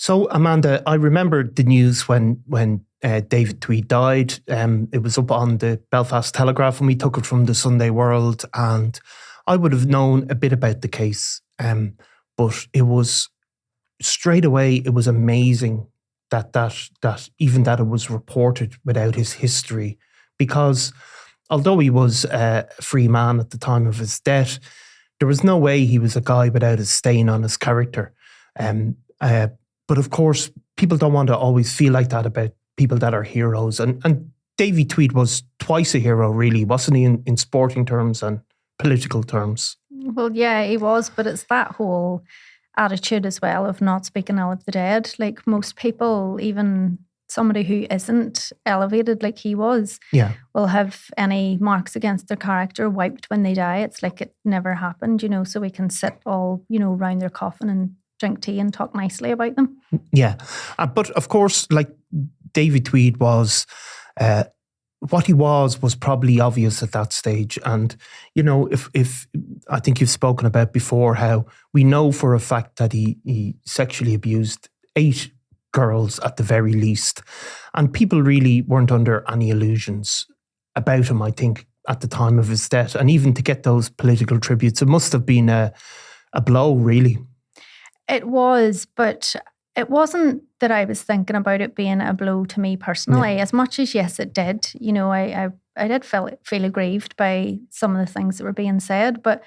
So, Amanda, I remember the news when David Tweed died. It was up on the Belfast Telegraph and we took it from the Sunday World, and I would have known a bit about the case. But it was straight away, it was amazing that even that it was reported without his history, because although he was a free man at the time of his death, there was no way he was a guy without a stain on his character. But of course, people don't want to always feel like that about people that are heroes. And Davy Tweed was twice a hero, really, wasn't he, in sporting terms and political terms? Well, yeah, he was, but it's that whole attitude as well of not speaking ill of the dead. Like most people, even somebody who isn't elevated like he was, will have any marks against their character wiped when they die. It's like it never happened, so we can sit all, round their coffin and drink tea and talk nicely about them. Yeah. But of course, like David Tweed was, what he was probably obvious at that stage. And, if I think you've spoken about before how we know for a fact that he sexually abused 8 girls at the very least. And people really weren't under any illusions about him, I think, at the time of his death. And even to get those political tributes, it must have been a blow, really. It was, but it wasn't that I was thinking about it being a blow to me personally, as much as, yes, it did. I did feel aggrieved by some of the things that were being said, but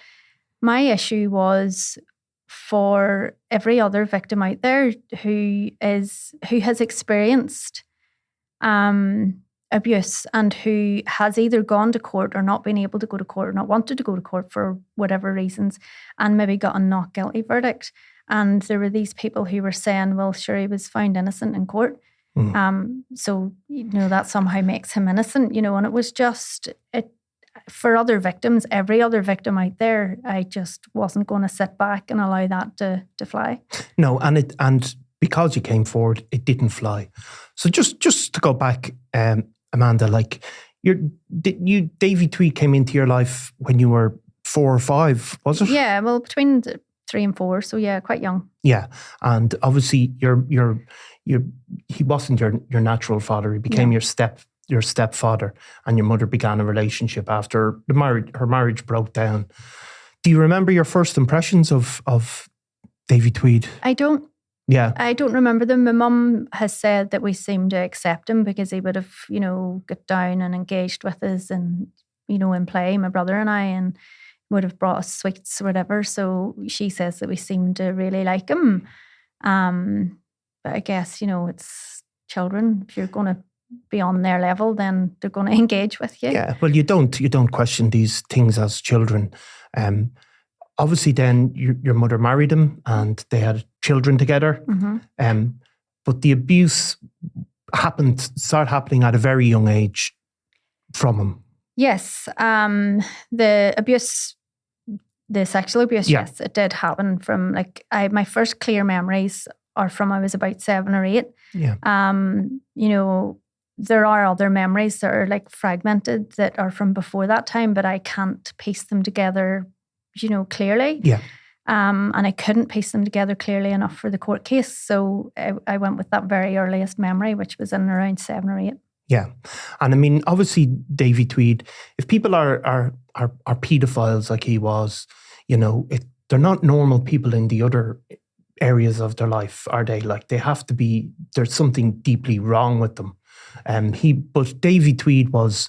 my issue was for every other victim out there who has experienced abuse and who has either gone to court or not been able to go to court or not wanted to go to court for whatever reasons and maybe got a not guilty verdict. And there were these people who were saying, well, sure, he was found innocent in court. So, that somehow makes him innocent, and it was just, for other victims, every other victim out there, I just wasn't going to sit back and allow that to fly. No, and because you came forward, it didn't fly. So just to go back, Amanda, like Davy Tweed came into your life when you were 4 or 5, was it? Yeah, well, between 3 and 4, so yeah, quite young. Yeah, and obviously he wasn't your natural father. He became your stepfather, and your mother began a relationship after her marriage broke down. Do you remember your first impressions of Davy Tweed? I don't. Yeah, I don't remember them. My mum has said that we seemed to accept him because he would have, got down and engaged with us, and in play, my brother and I, and would have brought us sweets or whatever. So she says that we seemed to really like him. But I guess, it's children. If you're going to be on their level, then they're going to engage with you. Yeah, well, you don't question these things as children. Obviously, then your mother married him and they had children together. Mm-hmm. But the abuse started happening at a very young age from him. Yes, the sexual abuse, yes, it did happen from my first clear memories are from I was about 7 or 8. Yeah. There are other memories that are fragmented that are from before that time, but I can't piece them together, clearly. Yeah. And I couldn't piece them together clearly enough for the court case. So I went with that very earliest memory, which was in around 7 or 8. Yeah. And I mean, obviously, Davy Tweed, if people are paedophiles like he was, they're not normal people in the other areas of their life, are they? They have to be, there's something deeply wrong with them. But Davy Tweed was,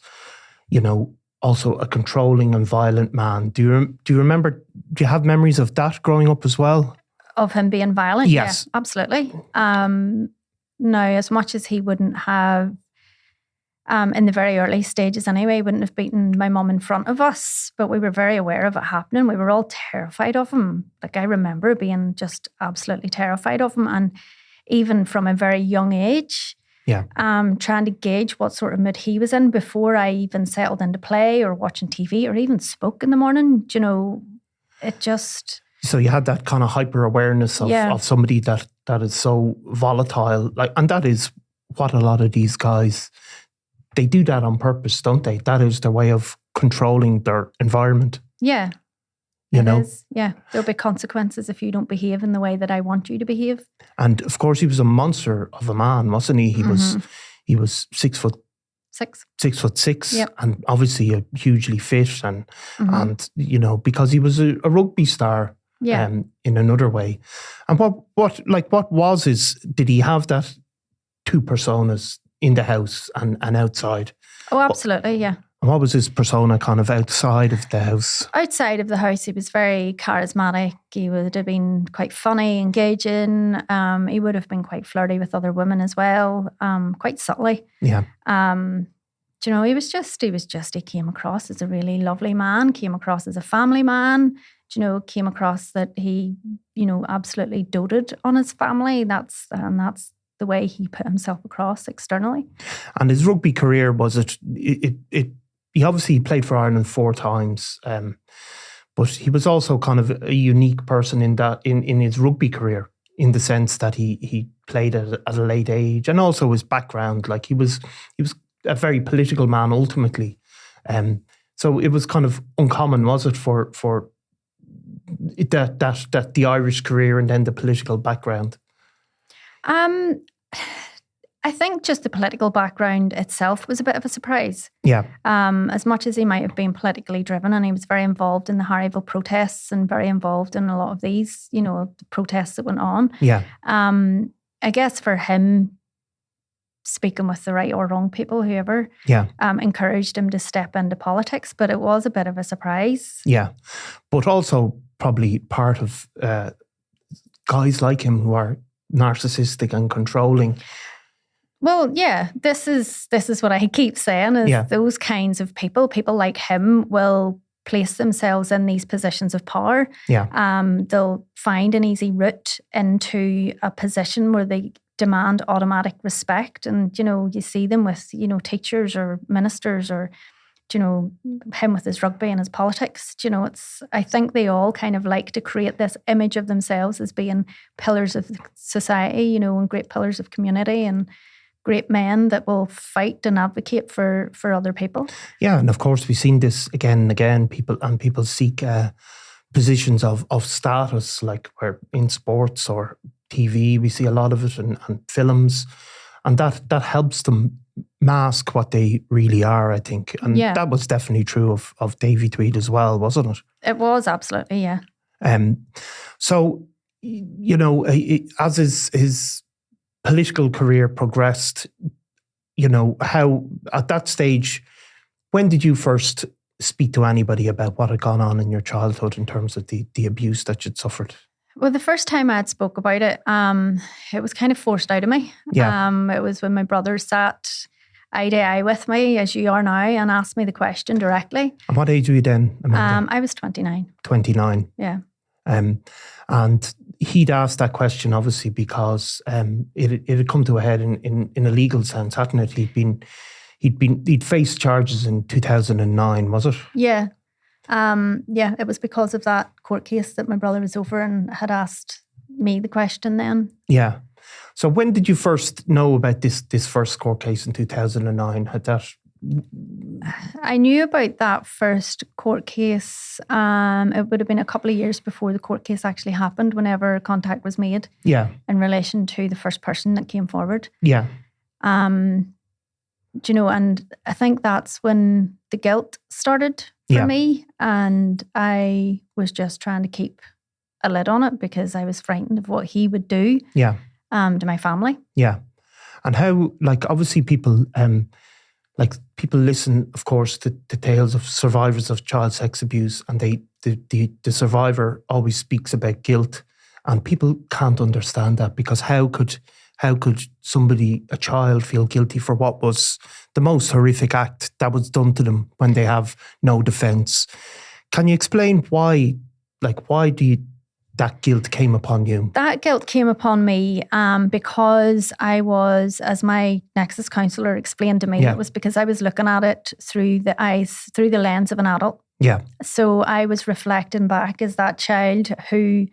also a controlling and violent man. Do you remember, do you have memories of that growing up as well? Of him being violent? Yes. Yeah, absolutely. Now, as much as he wouldn't have, in the very early stages anyway, wouldn't have beaten my mum in front of us, but we were very aware of it happening. We were all terrified of him. I remember being just absolutely terrified of him, and even from a very young age, trying to gauge what sort of mood he was in before I even settled into play or watching TV or even spoke in the morning. It just... So you had that kind of hyper-awareness of somebody that is so volatile, and that is what a lot of these guys... They do that on purpose, don't they? That is their way of controlling their environment. Yeah. you know. Is. Yeah, there'll be consequences if you don't behave in the way that I want you to behave. And of course, he was a monster of a man, wasn't he? He was 6 foot 6. 6'6", Yep. and obviously hugely fit, and you know, because he was a rugby star. Yeah. In another way. And what was his? Did he have that two personas in the house and outside? Oh, absolutely, yeah. And what was his persona kind of outside of the house? Outside of the house, he was very charismatic. He would have been quite funny, engaging. He would have been quite flirty with other women as well, quite subtly. Yeah. You know, he came across as a really lovely man, came across as a family man, you know, came across that he, you know, absolutely doted on his family. That's the way he put himself across externally. And his rugby career, was it he obviously played for Ireland 4 times, but he was also kind of a unique person in that in his rugby career, in the sense that he played at a late age, and also his background, like he was a very political man ultimately. So it was kind of uncommon, was it, for that the Irish career and then the political background? I think just the political background itself was a bit of a surprise. Yeah. As much as he might have been politically driven, and he was very involved in the Harrowing protests and very involved in a lot of these, you know, the protests that went on. Yeah. I guess for him, speaking with the right or wrong people, whoever, encouraged him to step into politics, but it was a bit of a surprise. Yeah. But also probably part of guys like him who are narcissistic and controlling. Well, yeah, this is what I keep saying, is those kinds of people like him will place themselves in these positions of power. Yeah. They'll find an easy route into a position where they demand automatic respect. And, you know, you see them with, you know, teachers or ministers, or, you know, him with his rugby and his politics. You know, I think they all kind of like to create this image of themselves as being pillars of society, you know, and great pillars of community, and great men that will fight and advocate for other people. Yeah, and of course we've seen this again and again. People seek positions of status, like where in sports or TV, we see a lot of it, and films, and that helps them mask what they really are, I think. And that was definitely true of David Tweed as well, wasn't it? It was, absolutely, yeah. So, you know, as his political career progressed, you know, how at that stage, when did you first speak to anybody about what had gone on in your childhood in terms of the abuse that you'd suffered? Well, the first time I had spoke about it, it was kind of forced out of me. Yeah. It was when my brother sat eye to eye with me, as you are now, and asked me the question directly. And what age were you then, Amanda? I was 29. 29. Yeah. And he'd asked that question obviously because it had come to a head in a legal sense, hadn't it? He'd faced charges in 2009, was it? Yeah. It was because of that court case that my brother was over and had asked me the question then. Yeah. So when did you first know about this first court case in 2009? I knew about that first court case. It would have been a couple of years before the court case actually happened, whenever contact was made. Yeah. In relation to the first person that came forward. Yeah. You know, and I think that's when the guilt started for me, and I was just trying to keep a lid on it because I was frightened of what he would do to my family. Yeah. And how, like, obviously people listen, of course, to tales of survivors of child sex abuse, and the survivor always speaks about guilt, and people can't understand that, because how could somebody, a child, feel guilty for what was the most horrific act that was done to them when they have no defence? Can you explain why that guilt came upon you? That guilt came upon me because I was, as my Nexus counsellor explained to me, it was because I was looking at it through the lens of an adult. Yeah. So I was reflecting back as that child who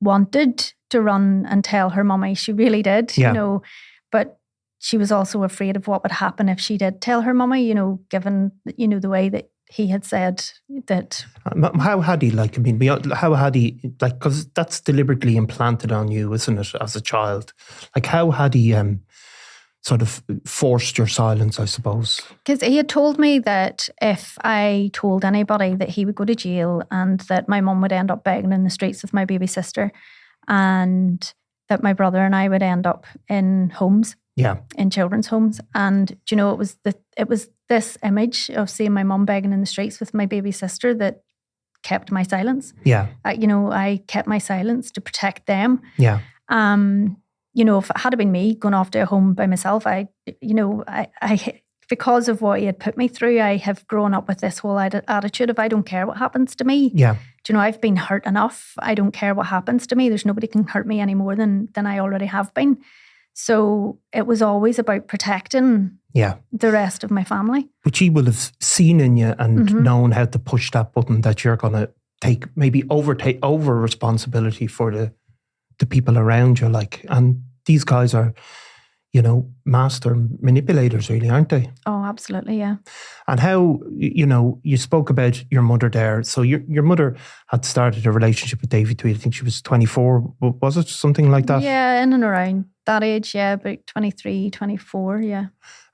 wanted to run and tell her mummy. She really did, you know, but she was also afraid of what would happen if she did tell her mummy, you know, given, you know, the way that he had said that. How had he, like, I mean, how had he, like, because that's deliberately implanted on you, isn't it, as a child? Like, how had he sort of forced your silence, I suppose? Because he had told me that if I told anybody that he would go to jail and that my mum would end up begging in the streets with my baby sister and that my brother and I would end up in homes, in children's homes. And, do you know, it was this image of seeing my mum begging in the streets with my baby sister that kept my silence. Yeah. I kept my silence to protect them. Yeah. You know, if it had been me going off to a home by myself, I because of what he had put me through, I have grown up with this whole attitude of I don't care what happens to me. Yeah. Do you know, I've been hurt enough. I don't care what happens to me. There's nobody can hurt me any more than I already have been. So it was always about protecting the rest of my family. Which he will have seen in you and known how to push that button that you're going to take over responsibility for the people around you, like, and these guys are, you know, master manipulators, really, aren't they? Oh, absolutely, yeah. And how, you know, you spoke about your mother there. So your mother had started a relationship with David Tweed. I think she was 24, was it? Something like that? Yeah, in and around that age, yeah, about 23, 24, yeah.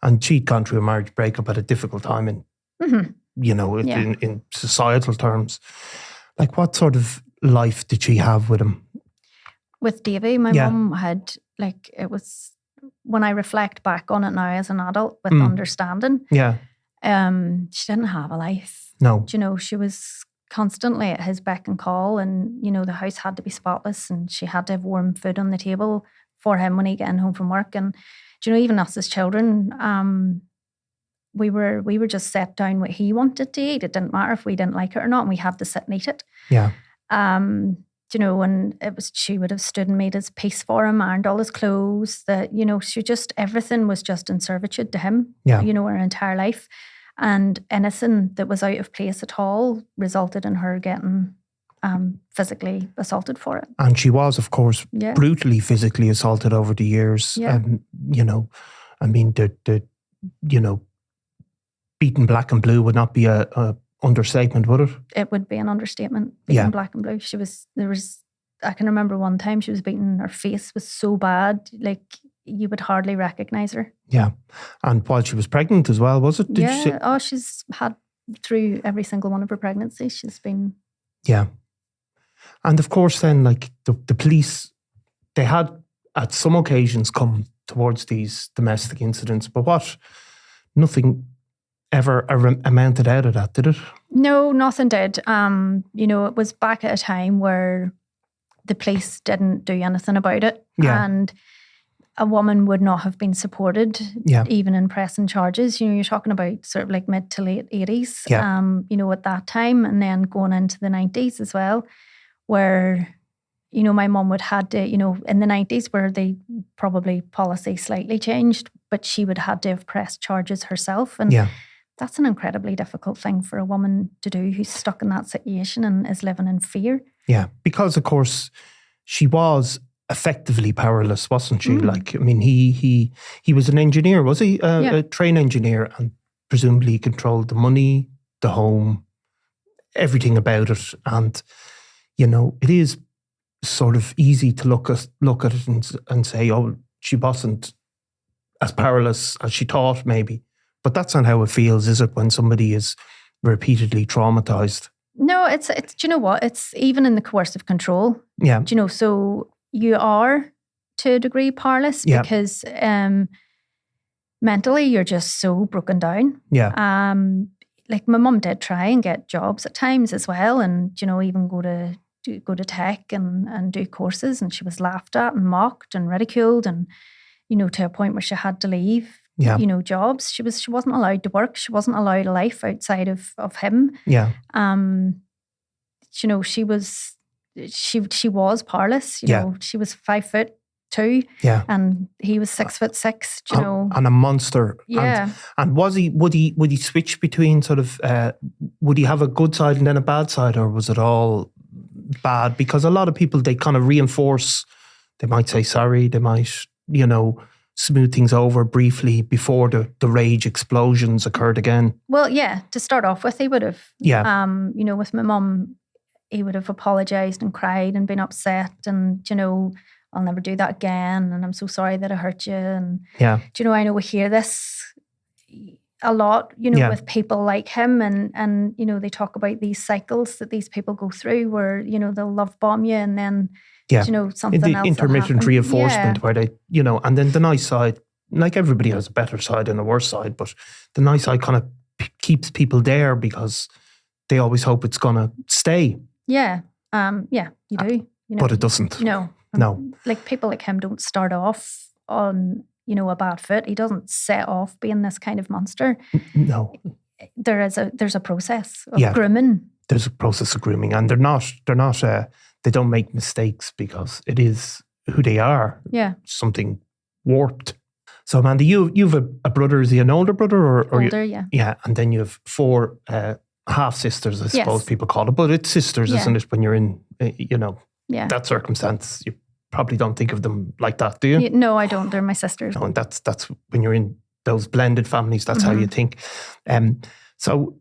And she'd gone through a marriage breakup at a difficult time in, you know, in societal terms. Like, what sort of life did she have with him? With Davy, my mum had, like, it was, when I reflect back on it now as an adult with understanding, she didn't have a life. No. You know, she was constantly at his beck and call, and, you know, the house had to be spotless and she had to have warm food on the table for him when he getting home from work. And, you know, even us as children, we were just set down what he wanted to eat. It didn't matter if we didn't like it or not, and we had to sit and eat it. Yeah. You know, and she would have stood and made his peace for him, ironed all his clothes, that, you know, everything was just in servitude to him, you know, her entire life. And anything that was out of place at all resulted in her getting physically assaulted for it. And she was, of course, brutally physically assaulted over the years. Yeah. You know, I mean, you know, beaten black and blue would not be a understatement, would it? It would be an understatement, beaten black and blue. I can remember one time she was beaten, her face was so bad, like you would hardly recognise her. Yeah. And while she was pregnant as well, was it? She's had through every single one of her pregnancies, she's been... Yeah. And of course then, like, the police, they had at some occasions come towards these domestic incidents, but nothing ever amounted out of that, did it? No, nothing did. You know, it was back at a time where the police didn't do anything about it. Yeah. And a woman would not have been supported, even in pressing charges. You know, you're talking about sort of like mid to late 80s, you know, at that time, and then going into the 90s as well, where, you know, my mum would had to, you know, in the 90s where they probably policy slightly changed, but she would had to have pressed charges herself. And that's an incredibly difficult thing for a woman to do who's stuck in that situation and is living in fear. Yeah, because of course she was effectively powerless, wasn't she? Like, I mean, he was an engineer, was he? A train engineer, and presumably he controlled the money, the home, everything about it. And, you know, it is sort of easy to look at it and say, oh, she wasn't as powerless as she thought, maybe. But that's not how it feels, is it, when somebody is repeatedly traumatized? No, it's do you know what? It's even in the coercive control. Yeah. Do you know, so you are to a degree powerless because mentally you're just so broken down. Yeah. Like my mum did try and get jobs at times as well, and, you know, even go to tech and do courses, and she was laughed at and mocked and ridiculed, and, you know, to a point where she had to leave. You know, jobs. She wasn't allowed to work. She wasn't allowed a life outside of him. Yeah. You know, she was powerless. You know, she was 5'2". Yeah. And he was 6'6". You know, and a monster. Yeah. And would he switch between sort of? Would he have a good side and then a bad side, or was it all bad? Because a lot of people, they kind of reinforce. They might say sorry. They might, you know, smooth things over briefly before the rage explosions occurred again? Well, yeah, to start off with, he would have. Yeah. With my mum, he would have apologised and cried and been upset and, I'll never do that again and I'm so sorry that I hurt you. And, Yeah. I know we hear this a lot, with people like him and they talk about these cycles that these people go through where, they'll love bomb you and then, something the else intermittent reinforcement where they, and then the nice side, like everybody has a better side and a worse side, but the nice side kind of keeps people there because they always hope it's going to stay. Yeah. You do. But it doesn't. No. Like people like him don't start off on, a bad foot. He doesn't set off being this kind of monster. No. There's a process of grooming. There's a process of grooming and they don't make mistakes because it is who they are. Yeah. Something warped. So Amanda, you've a brother. Is he an older brother or older? Yeah. Yeah. And then you have 4 half sisters, I suppose people call it, but it's sisters, isn't it? When you're in, that circumstance, you probably don't think of them like that, do you? No, I don't. They're my sisters. No, and that's when you're in those blended families. That's how you think. So,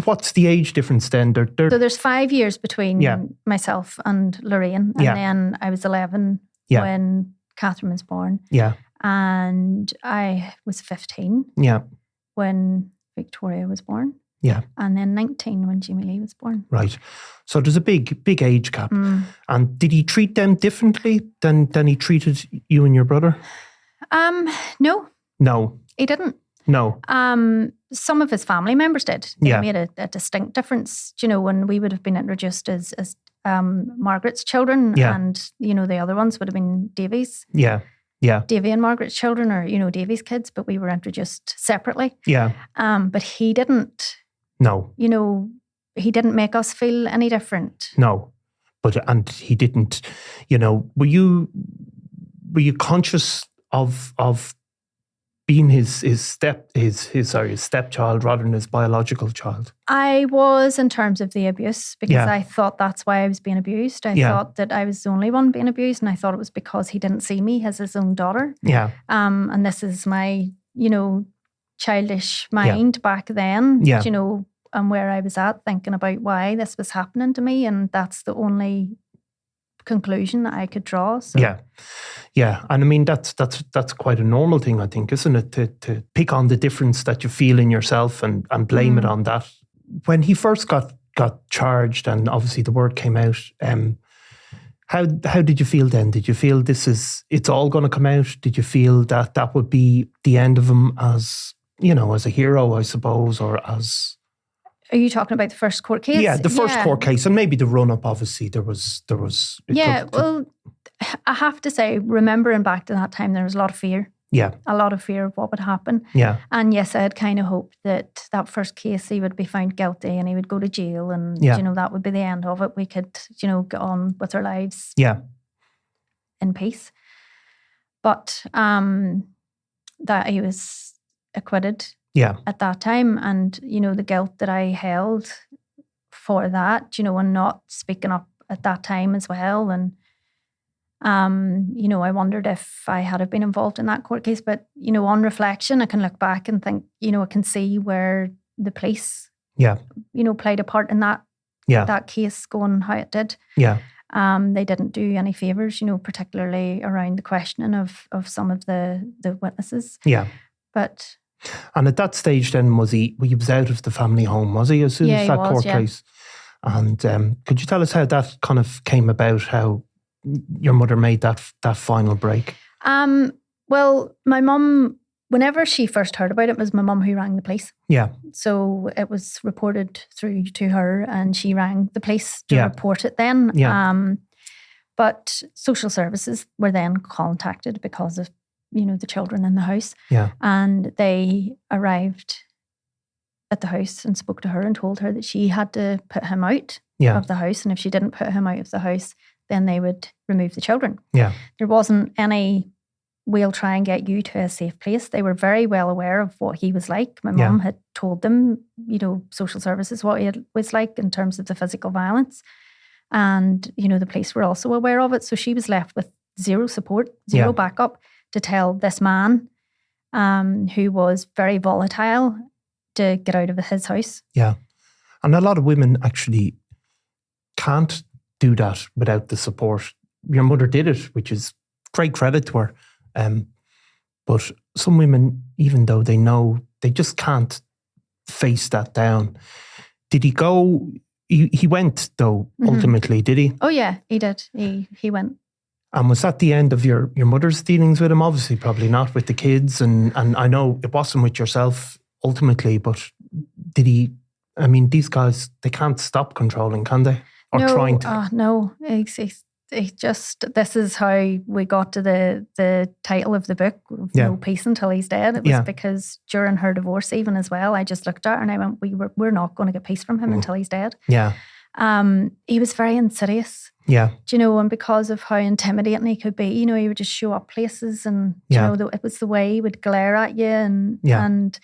what's the age difference then? So there's 5 years between myself and Lorraine, and then I was 11 when Catherine was born. Yeah, and I was 15. When Victoria was born. Yeah. And then 19 when Jimmy Lee was born. Right. So there's a big age gap. And did he treat them differently than he treated you and your brother? No. No. He didn't. No. Some of his family members did. They made a distinct difference. When we would have been introduced as Margaret's children and, the other ones would have been Davy's. Yeah. Yeah. Davy and Margaret's children or, Davy's kids, but we were introduced separately. Yeah. But he didn't. No. He didn't make us feel any different. No. And he didn't, were you conscious of being his stepchild rather than his biological child? I was, in terms of the abuse, because I thought that's why I was being abused. I thought that I was the only one being abused, and I thought it was because he didn't see me as his own daughter. Yeah. And this is my, childish mind back then. And where I was at, thinking about why this was happening to me, and that's the only conclusion that I could draw. So. Yeah. And I mean, that's quite a normal thing, I think, isn't it? To pick on the difference that you feel in yourself and blame it on that. When he first got charged and obviously the word came out, how did you feel then? Did you feel it's all going to come out? Did you feel that would be the end of him as, as a hero, I suppose, or as... Are you talking about the first court case? Yeah, the first court case, and maybe the run-up, obviously, there was... well, I have to say, remembering back to that time, there was a lot of fear. Yeah. A lot of fear of what would happen. Yeah. And yes, I had kind of hoped that first case, he would be found guilty and he would go to jail and, that would be the end of it. We could, get on with our lives in peace. But that he was acquitted at that time, and, the guilt that I held for that, and not speaking up at that time as well. And, I wondered if I had been involved in that court case. But, on reflection, I can look back and think, I can see where the police, played a part in that case going how it did. Yeah. They didn't do any favours, particularly around the questioning of some of the witnesses. Yeah. But... And at that stage then, was he out of the family home, was he, as soon as that court case? And could you tell us how that kind of came about, how your mother made that final break? Well, my mum, whenever she first heard about it, was my mum who rang the police. Yeah. So it was reported through to her and she rang the police to report it then. Yeah. But social services were then contacted because of, the children in the house. Yeah. And they arrived at the house and spoke to her and told her that she had to put him out of the house. And if she didn't put him out of the house, then they would remove the children. Yeah. There wasn't any, we'll try and get you to a safe place. They were very well aware of what he was like. My mum had told them, social services, what he was like in terms of the physical violence. And, the police were also aware of it. So she was left with zero support, zero backup to tell this man who was very volatile to get out of his house. Yeah. And a lot of women actually can't do that without the support. Your mother did it, which is great credit to her. But some women, even though they know, they just can't face that down. Did he go? He went, though, ultimately, did he? Oh, yeah, he did. He went. And was that the end of your mother's dealings with him? Obviously, probably not with the kids. And I know it wasn't with yourself ultimately, but did he? I mean, these guys, they can't stop controlling, can they? Or no, trying to? No, he just, this is how we got to the title of the book, No Peace Until He's Dead. It was because during her divorce even as well, I just looked at her and I went, we're not going to get peace from him until he's dead. Yeah. He was very insidious. Yeah. Do you know, and because of how intimidating he could be, you know, he would just show up places and, you know, it was the way he would glare at you and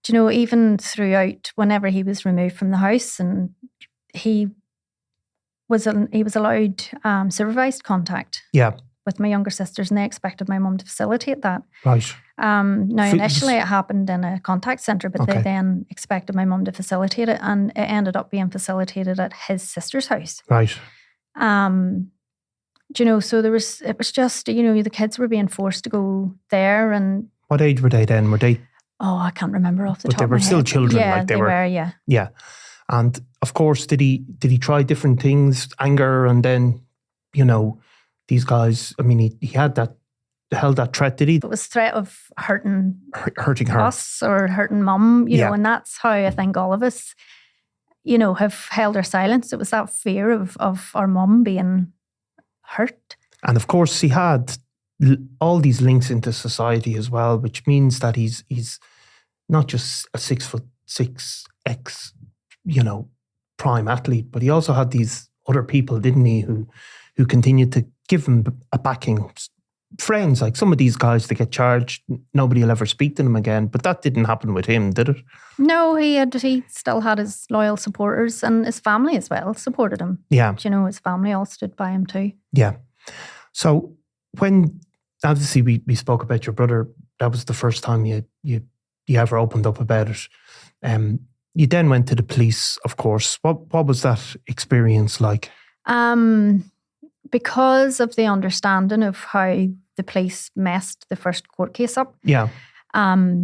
do you know, even throughout whenever he was removed from the house and he was allowed supervised contact with my younger sisters, and they expected my mum to facilitate that. Right. Now, initially it happened in a contact centre, but they then expected my mum to facilitate it, and it ended up being facilitated at his sister's house. Right. Do you know, so it was just, you know, the kids were being forced to go there. And what age were they then? Were they? Oh, I can't remember off the top of my head. But they were still children. Yeah, like they were, yeah. Yeah. And of course, did he try different things, anger, and then, you know, these guys, I mean, he held that threat, did he? It was threat of hurting her. Us or hurting mum, you know, and that's how I think all of us, you know, have held our silence. It was that fear of our mum being hurt. And of course, he had all these links into society as well, which means that he's not just a 6'6" ex, you know, prime athlete, but he also had these other people, didn't he, who continued to give him a backing. Friends, like some of these guys, they get charged, nobody will ever speak to them again. But that didn't happen with him, did it? No, he still had his loyal supporters, and his family as well supported him. Yeah. Do you know, his family all stood by him too. Yeah. So when, obviously we spoke about your brother, that was the first time you ever opened up about it. You then went to the police, of course. What was that experience like? Because of the understanding of how the police messed the first court case up. Yeah. I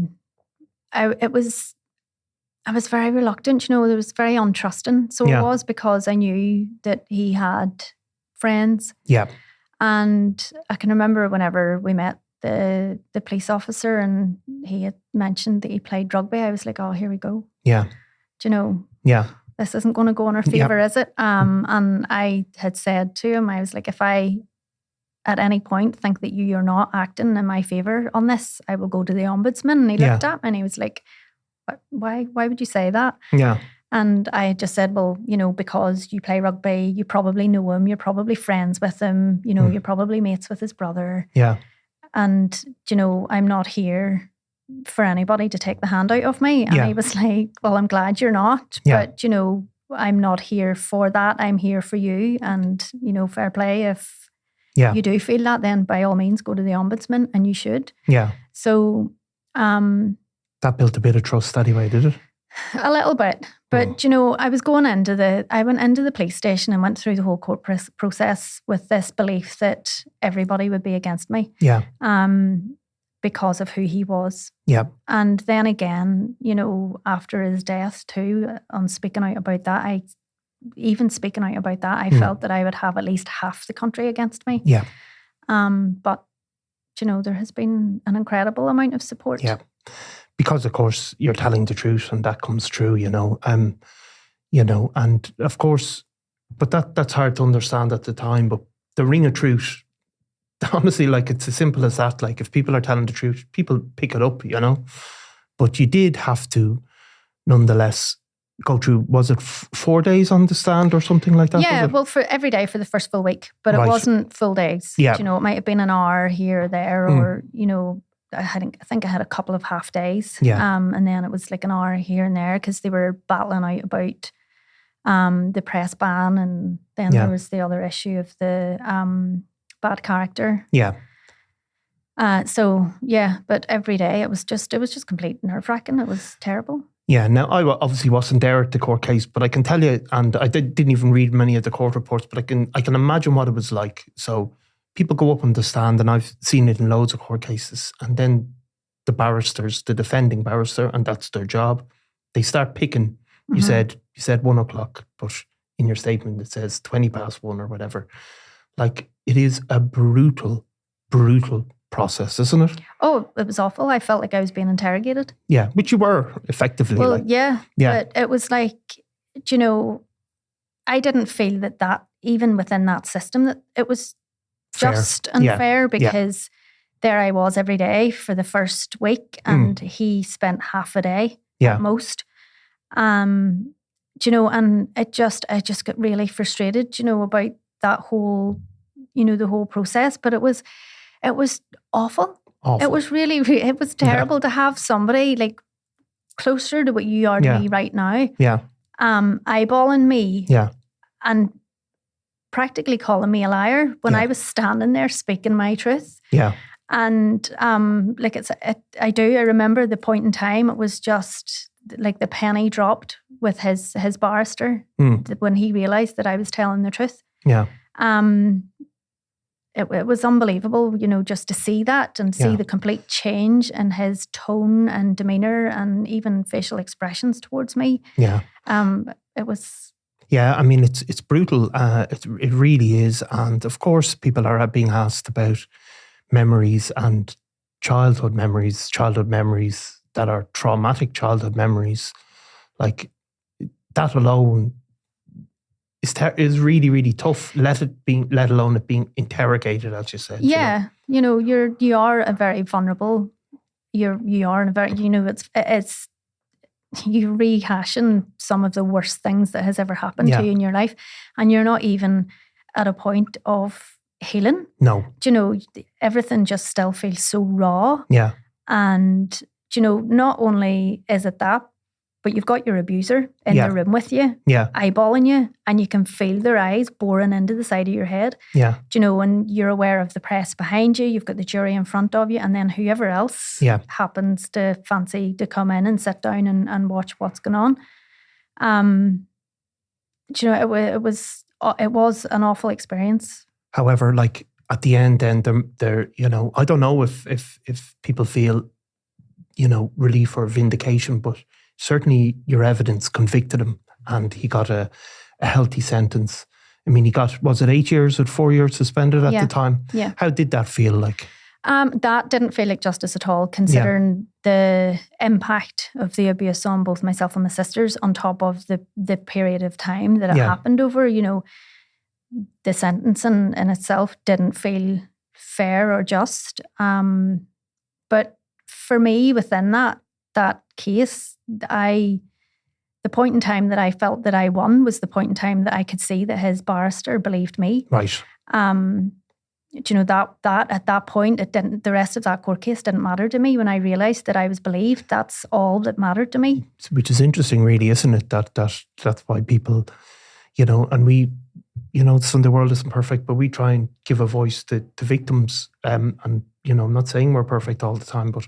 was very reluctant, you know, it was very untrusting. So it was, because I knew that he had friends. Yeah. And I can remember whenever we met the police officer and he had mentioned that he played rugby, I was like, oh, here we go. Yeah. Do you know? Yeah. This isn't going to go in our favour, is it? And I had said to him, I was like, if I at any point think that you're not acting in my favour on this, I will go to the ombudsman. And he looked at me and he was like, why would you say that? Yeah. And I just said, well, you know, because you play rugby, you probably know him, you're probably friends with him, you know, you're probably mates with his brother. Yeah. And, you know, I'm not here for anybody to take the hand out of me. And he was like, well, I'm glad you're not. But, you know, I'm not here for that. I'm here for you. And, you know, fair play. If you do feel that, then by all means go to the ombudsman, and you should. Yeah. So that built a bit of trust anyway, did it? A little bit. But, you know, I went into the police station and went through the whole court process with this belief that everybody would be against me. Yeah. Because of who he was. Yeah. And then again, you know, after his death too, on speaking out about that, I felt that I would have at least half the country against me. Yeah. But, you know, there has been an incredible amount of support. Yeah. Because, of course, you're telling the truth and that comes true, you know. You know, and of course, but that's hard to understand at the time. But the ring of truth, honestly, like, it's as simple as that. Like, if people are telling the truth, people pick it up, you know. But you did have to, nonetheless, go through, was it 4 days on the stand or something like that? Yeah, well, for every day for the first full week. But it wasn't full days. Yeah. You know, it might have been an hour here or there, or, you know, I think I had a couple of half days. Yeah. And then it was like an hour here and there, because they were battling out about the press ban, and then there was the other issue of the bad character. Yeah. So yeah, but every day it was just complete nerve-wracking. It was terrible. Yeah, now I obviously wasn't there at the court case, but I can tell you, and I didn't even read many of the court reports, but I can imagine what it was like. So people go up on the stand, and I've seen it in loads of court cases, and then the barristers, the defending barrister, and that's their job, they start picking. You said 1 o'clock, but in your statement it says 20 past 1 or whatever. Like, it is a brutal process, isn't it? Oh, it was awful. I felt like I was being interrogated. Yeah, which you were effectively. Well, yeah. But it was like, I didn't feel that even within that system, that it was just unfair, because there I was every day for the first week, and he spent half a day at most. And I just got really frustrated, about that whole, the whole process. But it was awful. It was really, it was terrible to have somebody like closer to what you are to me right now. Yeah. Eyeballing me. Yeah. And practically calling me a liar when I was standing there speaking my truth. Yeah. And I remember the point in time, it was just like the penny dropped with his barrister when he realised that I was telling the truth. Yeah. It was unbelievable, just to see that and see the complete change in his tone and demeanour and even facial expressions towards me. Yeah. It was... Yeah, I mean, it's brutal. It really is. And of course, people are being asked about memories and childhood memories that are traumatic childhood memories. Like, that alone is really, really tough. Let alone it being interrogated, as you said. Yeah, you are a very vulnerable. You are in a very, it's you rehashing some of the worst things that has ever happened to you in your life, and you're not even at a point of healing. No, everything just still feels so raw. Yeah, and not only is it that, but you've got your abuser in the room with you, eyeballing you, and you can feel their eyes boring into the side of your head. Yeah. And you're aware of the press behind you, you've got the jury in front of you, and then whoever else happens to fancy to come in and sit down and watch what's going on. It was an awful experience. However, like at the end, then there, I don't know if people feel, relief or vindication, but certainly your evidence convicted him, and he got a healthy sentence. I mean, he got, was it 8 years or 4 years suspended at the time? Yeah. How did that feel like? That didn't feel like justice at all, considering the impact of the abuse on both myself and my sisters, on top of the period of time that it happened over. The sentencing in itself didn't feel fair or just. But for me, within that case, the point in time that I felt that I won was the point in time that I could see that his barrister believed me. Right. That at that point, it didn't. The rest of that court case didn't matter to me. When I realised that I was believed, that's all that mattered to me. Which is interesting, really, isn't it? That's why people, and we, Sunday World isn't perfect, but we try and give a voice to victims. And I'm not saying we're perfect all the time, but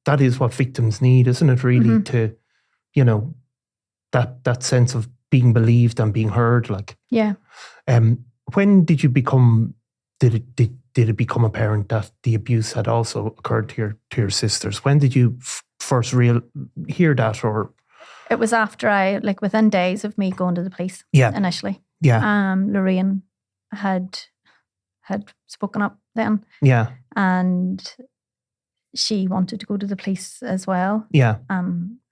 that is what victims need, isn't it, really, to, that sense of being believed and being heard, like. Yeah. When did you become, did it become apparent that the abuse had also occurred to your sisters? When did you first hear that, or? It was after within days of me going to the police initially. Yeah. Lorraine had spoken up then. Yeah. And she wanted to go to the police as well. Yeah.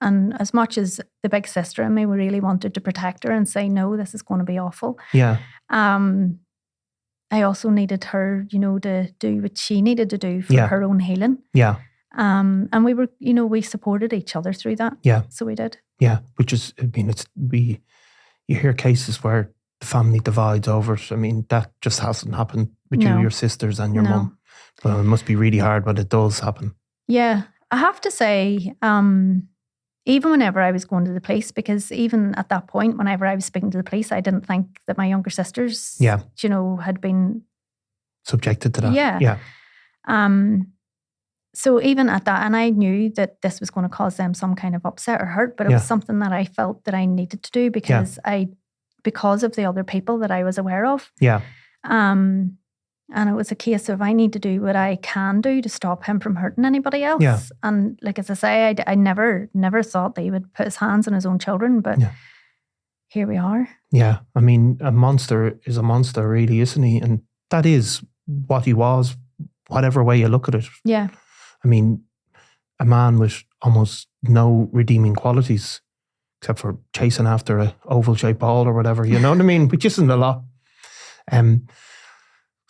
And as much as the big sister and me, we really wanted to protect her and say, no, this is going to be awful. Yeah. I also needed her, to do what she needed to do for her own healing. Yeah. And we were, we supported each other through that. Yeah. So we did. Yeah. Which is, I mean, you hear cases where the family divides over it. I mean, that just hasn't happened with you, your sisters and your mum. Well, it must be really hard when it does happen. Yeah. I have to say, even whenever I was going to the police, because even at that point, whenever I was speaking to the police, I didn't think that my younger sisters, had been subjected to that. Yeah. Yeah. So even at that, and I knew that this was going to cause them some kind of upset or hurt, but it was something that I felt that I needed to do because of the other people that I was aware of. Yeah. And it was a case of I need to do what I can do to stop him from hurting anybody else. Yeah. And like, as I say, I never thought that he would put his hands on his own children, but here we are. Yeah. I mean, a monster is a monster, really, isn't he? And that is what he was, whatever way you look at it. Yeah. I mean, a man with almost no redeeming qualities, except for chasing after a oval-shaped ball or whatever, you know what I mean? Which isn't a lot.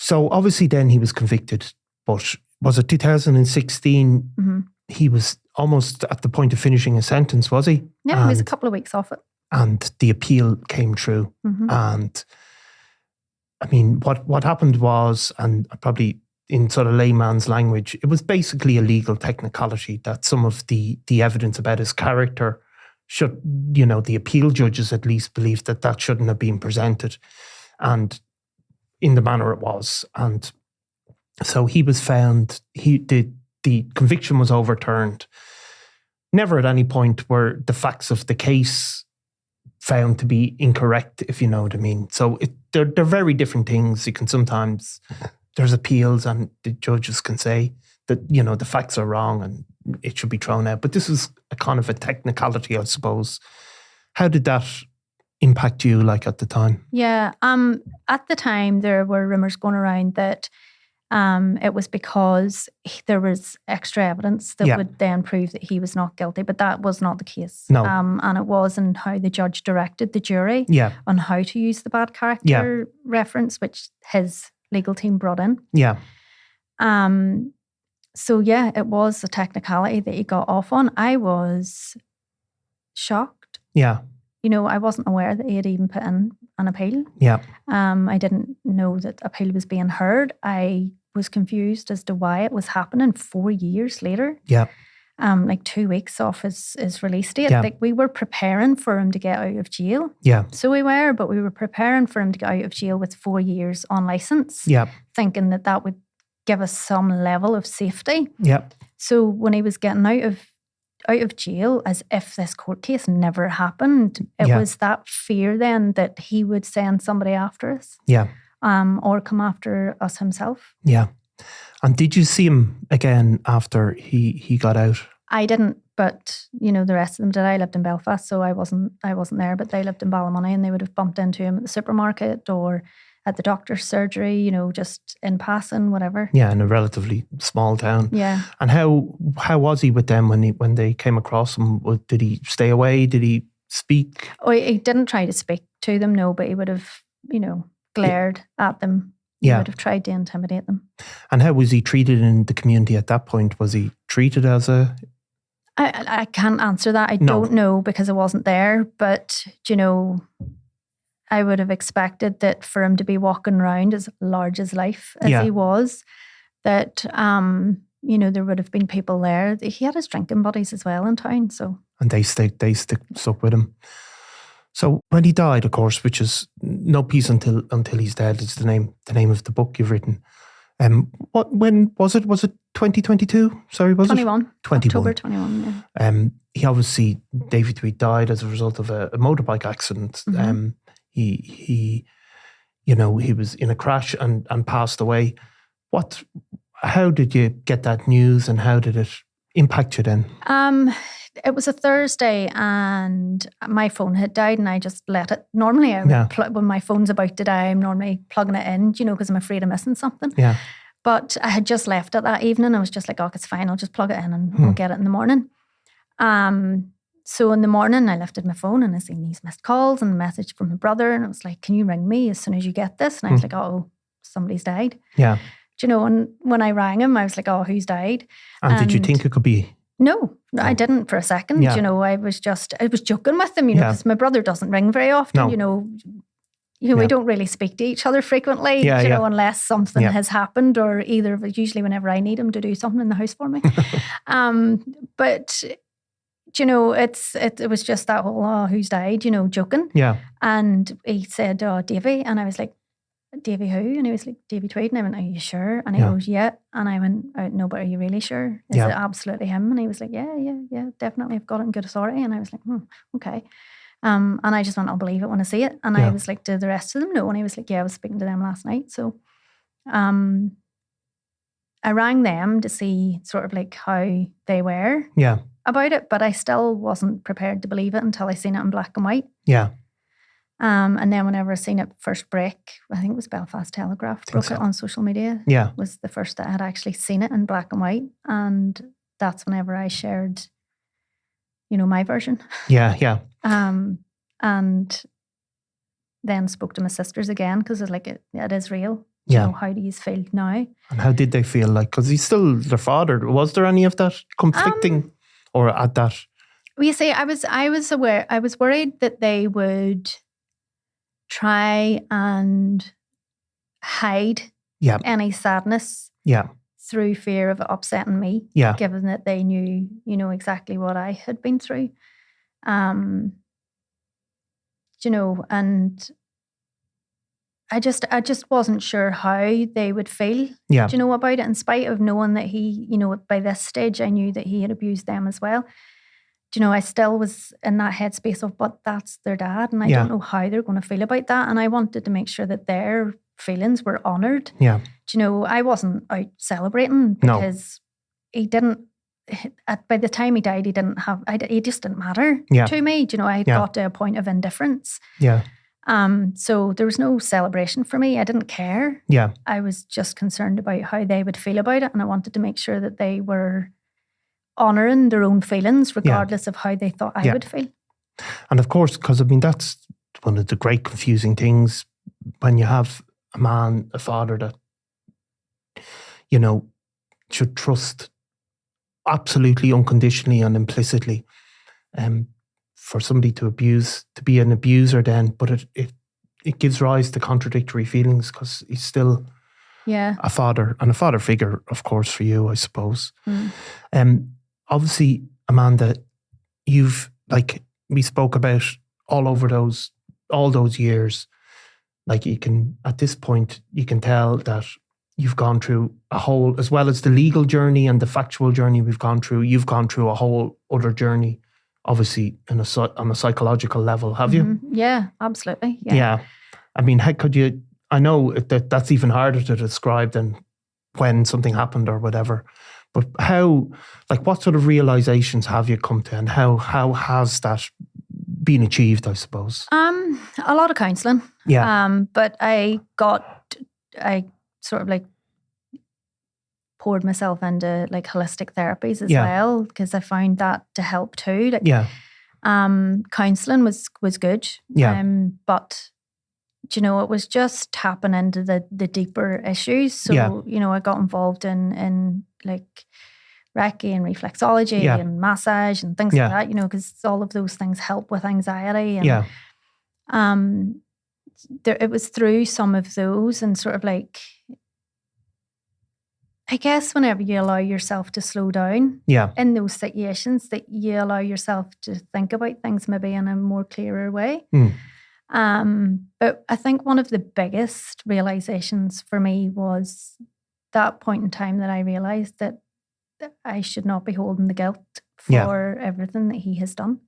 So obviously then he was convicted, but was it 2016? Mm-hmm. He was almost at the point of finishing a sentence, was he? Yeah, he was a couple of weeks off it. And the appeal came through. Mm-hmm. And I mean, what happened was, and probably in sort of layman's language, it was basically a legal technicality that some of the evidence about his character should, the appeal judges at least believed that shouldn't have been presented. And in the manner it was. And so he was found, the conviction was overturned. Never at any point were the facts of the case found to be incorrect, if you know what I mean. So they're very different things. You can sometimes, there's appeals and the judges can say that, the facts are wrong and it should be thrown out. But this is a kind of a technicality, I suppose. How did that impact you, like, at the time? Yeah. At the time, there were rumours going around that it was because there was extra evidence that would then prove that he was not guilty, but that was not the case. No. And it wasn't how the judge directed the jury on how to use the bad character reference, which his legal team brought in. Yeah. So yeah, it was a technicality that he got off on. I was shocked. Yeah. I wasn't aware that he had even put in an appeal. Yeah. I didn't know that appeal was being heard. I was confused as to why it was happening 4 years later. Yeah. Like 2 weeks off his release date. Yeah. Like, we were preparing for him to get out of jail. Yeah. So we were, but we were preparing for him to get out of jail with 4 years on licence. Yeah. Thinking that would give us some level of safety. Yeah. So when he was getting out of jail, as if this court case never happened, it was that fear then that he would send somebody after us. Yeah. Or come after us himself. Yeah. And did you see him again after he got out? I didn't, but the rest of them did. I lived in Belfast, so I wasn't there, but they lived in Ballymoney and they would have bumped into him at the supermarket or at the doctor's surgery, just in passing, whatever. Yeah, in a relatively small town. Yeah. And how was he with them when they came across him? Did he stay away? Did he speak? Oh, he didn't try to speak to them, no, but he would have, glared at them. He would have tried to intimidate them. And how was he treated in the community at that point? Was he treated as a... I can't answer that. I don't know because I wasn't there, but, I would have expected that for him to be walking around as large as life as he was, that, there would have been people there. He had his drinking buddies as well in town, so. And they stuck with him. So when he died, of course, which is No Peace Until He's Dead, is the name of the book you've written. When was it? Was it 2022? Sorry, was 21. it? 21. October 21, yeah. He obviously, David Tweed died as a result of a motorbike accident. Mm-hmm. He was in a crash and passed away. How did you get that news and how did it impact you then? It was a Thursday and my phone had died and I just let it. Normally when my phone's about to die, I'm normally plugging it in, because I'm afraid of missing something. Yeah. But I had just left it that evening. I was just like, it's fine. I'll just plug it in and I'll get it in the morning. So in the morning, I lifted my phone and I seen these missed calls and a message from my brother. And I was like, can you ring me as soon as you get this? And I was like, somebody's died. Yeah. And when I rang him, I was like, who's died? And did you think it could be? No, I didn't for a second. Yeah. I was joking with him, because my brother doesn't ring very often. No. We don't really speak to each other frequently, unless something has happened or either of us, usually whenever I need him to do something in the house for me. But it was just that whole, who's died, joking. Yeah. And he said, Davy. And I was like, Davy who? And he was like, David Tweed. And I went, are you sure? And he goes, yeah. And I went, no, but are you really sure? Is it absolutely him? And he was like, yeah, definitely. I've got it in good authority. And I was like, okay. And I just went, I'll believe it when I see it. And I was like, did the rest of them know? And he was like, yeah, I was speaking to them last night. So I rang them to see sort of like how they were about it, but I still wasn't prepared to believe it until I seen it in black and white. Yeah. And then whenever I seen it first break, I think it was Belfast Telegraph, broke it on social media. Yeah. Was the first that I had actually seen it in black and white. And that's whenever I shared, my version. Yeah. And then spoke to my sisters again because it's like, it is real. How do you feel now? And how did they feel like? Because he's still their father. Was there any of that conflicting or at that? Well, you see, I was aware. I was worried that they would try and hide any sadness through fear of it upsetting me, given that they knew, exactly what I had been through. And I just wasn't sure how they would feel, about it, in spite of knowing that he, by this stage, I knew that he had abused them as well. I still was in that headspace of, but that's their dad, and I don't know how they're going to feel about that. And I wanted to make sure that their feelings were honoured. Yeah. I wasn't out celebrating because he didn't, by the time he died, he just didn't matter to me. I had got to a point of indifference. Yeah. So there was no celebration for me. I didn't care. Yeah. I was just concerned about how they would feel about it. And I wanted to make sure that they were honouring their own feelings, regardless of how they thought I would feel. And of course, because that's one of the great confusing things when you have a father that, should trust absolutely unconditionally and implicitly, for somebody to be an abuser then, but it gives rise to contradictory feelings because he's still a father, and a father figure, of course, for you, I suppose. Obviously, Amanda, you've, like we spoke about all those years, like at this point, you can tell that you've gone through a whole, as well as the legal journey and the factual journey you've gone through a whole other journey, obviously on a psychological level, have you? Yeah, absolutely. Yeah. I mean, how could you, I know that's even harder to describe than when something happened or whatever, but what sort of realizations have you come to, and how has that been achieved, I suppose? A lot of counselling. Yeah. But I sort of like poured myself into like holistic therapies as well, because I found that to help too. Counselling was good. Yeah. But it was just tapping into the deeper issues. So, I got involved in like Reiki and reflexology and massage and things like that, because all of those things help with anxiety. And it was through some of those, and sort of like, I guess whenever you allow yourself to slow down in those situations, that you allow yourself to think about things maybe in a more clearer way. But I think one of the biggest realizations for me was that point in time that I realized that I should not be holding the guilt for everything that he has done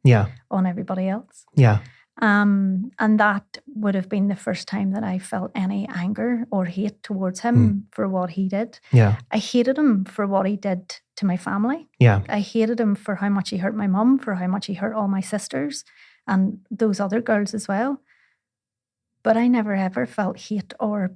on everybody else. Yeah. And that would have been the first time that I felt any anger or hate towards him for what he did. Yeah. I hated him for what he did to my family. Yeah. I hated him for how much he hurt my mum, for how much he hurt all my sisters and those other girls as well. But I never ever felt hate or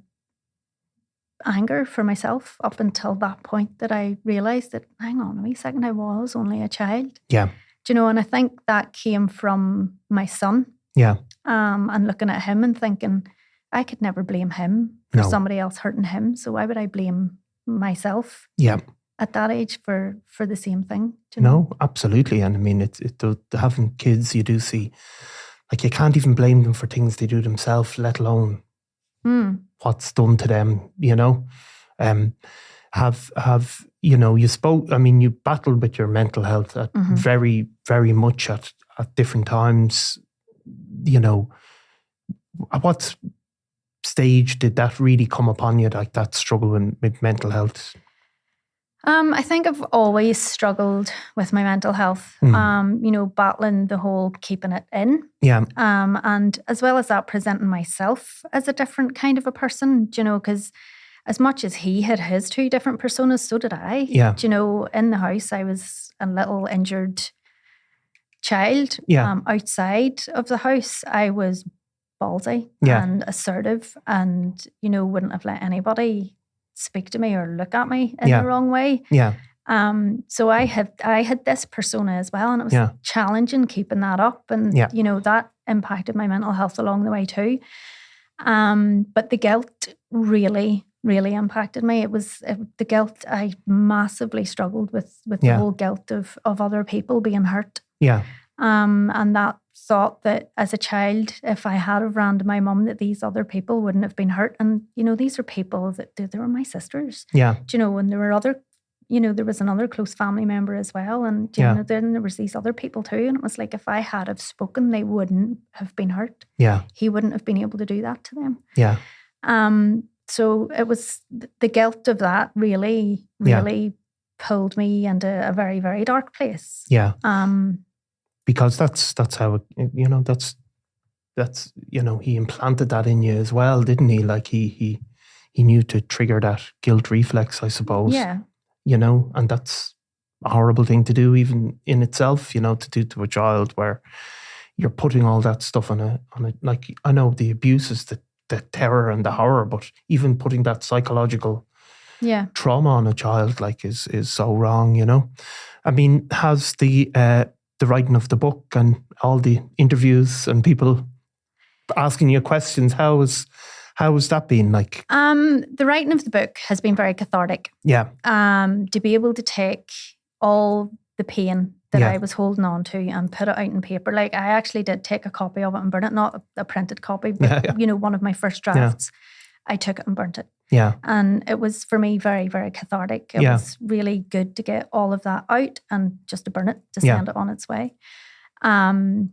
anger for myself up until that point that I realised that, hang on a wee second, I was only a child. Yeah. And I think that came from my son. Yeah. And looking at him and thinking, I could never blame him for somebody else hurting him. So why would I blame myself? Yeah. At that age for the same thing? No, absolutely. And I mean, having kids, you do see, like, you can't even blame them for things they do themselves, let alone what's done to them, you battled with your mental health at very, very much at different times, stage did that really come upon you, like that struggle with mental health? I think I've always struggled with my mental health, battling the whole keeping it in. Yeah. And as well as that, presenting myself as a different kind of a person, because as much as he had his two different personas, so did I. Yeah. In the house, I was a little injured child. Yeah. Outside of the house, I was ballsy and assertive and, wouldn't have let anybody speak to me or look at me in the wrong way. Yeah. So I had this persona as well, and it was challenging keeping that up, and that impacted my mental health along the way too. But the guilt really impacted me. It was the guilt. I massively struggled with the whole guilt of other people being hurt. Yeah. And that thought that as a child, if I had have ran to my mum, that these other people wouldn't have been hurt. And, these are people that they were my sisters. Yeah. And there were other, there was another close family member as well. And, then there was these other people too. And it was like, if I had have spoken, they wouldn't have been hurt. Yeah. He wouldn't have been able to do that to them. Yeah. So it was the guilt of that really pulled me into a very, very dark place. Yeah. Because that's how it, that's he implanted that in you as well, didn't he? Like he knew to trigger that guilt reflex, I suppose. Yeah. And that's a horrible thing to do, even in itself. To do to a child, where you're putting all that stuff on a like, I know the abuse is the terror and the horror, but even putting that psychological trauma on a child is so wrong. I mean, has the writing of the book and all the interviews and people asking you questions, how has that been like? The writing of the book has been very cathartic. Yeah. To be able to take all the pain that I was holding on to and put it out in paper. Like, I actually did take a copy of it and burn it, not a printed copy, but one of my first drafts. I took it and burnt it. Yeah. And it was, for me, very, very cathartic. It was really good to get all of that out and just to burn it, to send it on its way. And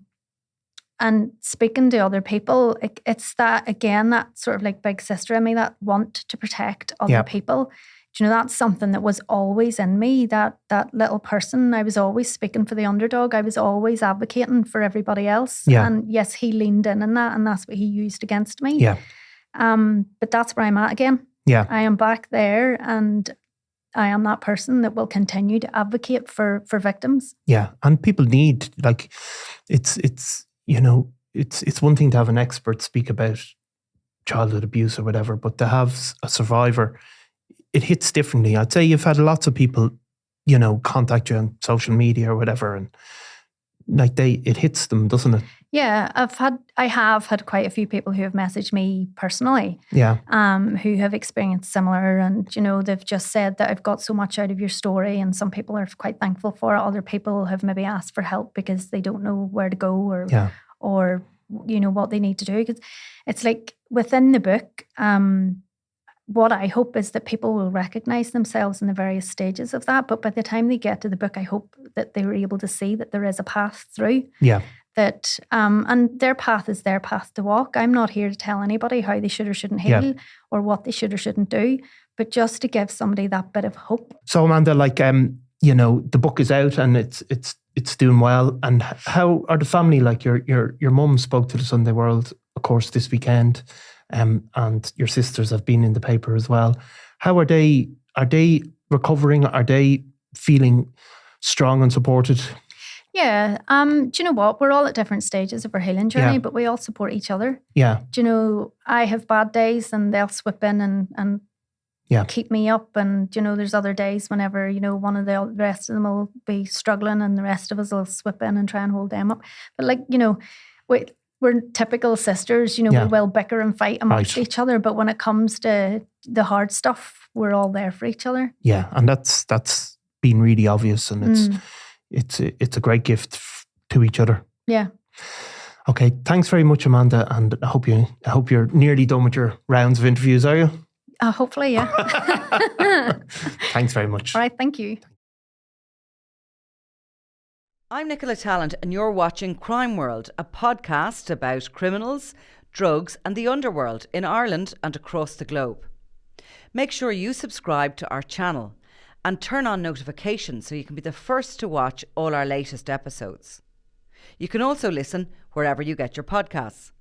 speaking to other people, it's that, again, that sort of like big sister in me, that want to protect other people. That's something that was always in me, that little person. I was always speaking for the underdog. I was always advocating for everybody else. Yeah. And yes, he leaned in that, and that's what he used against me. Yeah. But that's where I'm at again. Yeah. I am back there, and I am that person that will continue to advocate for victims. Yeah. And people need, like, it's one thing to have an expert speak about childhood abuse or whatever, but to have a survivor, it hits differently. I'd say you've had lots of people, contact you on social media or whatever, and like it hits them, doesn't it? Yeah, I have had quite a few people who have messaged me personally. Yeah. Who have experienced similar, and they've just said that I've got so much out of your story, and some people are quite thankful for it. Other people have maybe asked for help because they don't know where to go or what they need to do. Because it's like within the book, what I hope is that people will recognize themselves in the various stages of that. But by the time they get to the book, I hope that they were able to see that there is a path through. Yeah. That and their path is their path to walk. I'm not here to tell anybody how they should or shouldn't heal or what they should or shouldn't do, but just to give somebody that bit of hope. So Amanda, like the book is out and it's doing well. And how are the family? Like your mum spoke to the Sunday World, of course, this weekend. And your sisters have been in the paper as well. How are they? Are they recovering? Are they feeling strong and supported? Yeah. Do you know what? We're all at different stages of our healing journey, but we all support each other. Yeah. Do you know, I have bad days and they'll swip in and keep me up. And, there's other days whenever, one of the rest of them will be struggling and the rest of us will swip in and try and hold them up. But we're typical sisters, we will bicker and fight amongst each other. But when it comes to the hard stuff, we're all there for each other. Yeah, and that's been really obvious, and it's a great gift to each other. Yeah. Okay, thanks very much, Amanda, and I hope you're nearly done with your rounds of interviews, are you? Hopefully, yeah. Thanks very much. All right, thank you. I'm Nicola Tallant and you're watching Crime World, a podcast about criminals, drugs and the underworld in Ireland and across the globe. Make sure you subscribe to our channel and turn on notifications so you can be the first to watch all our latest episodes. You can also listen wherever you get your podcasts.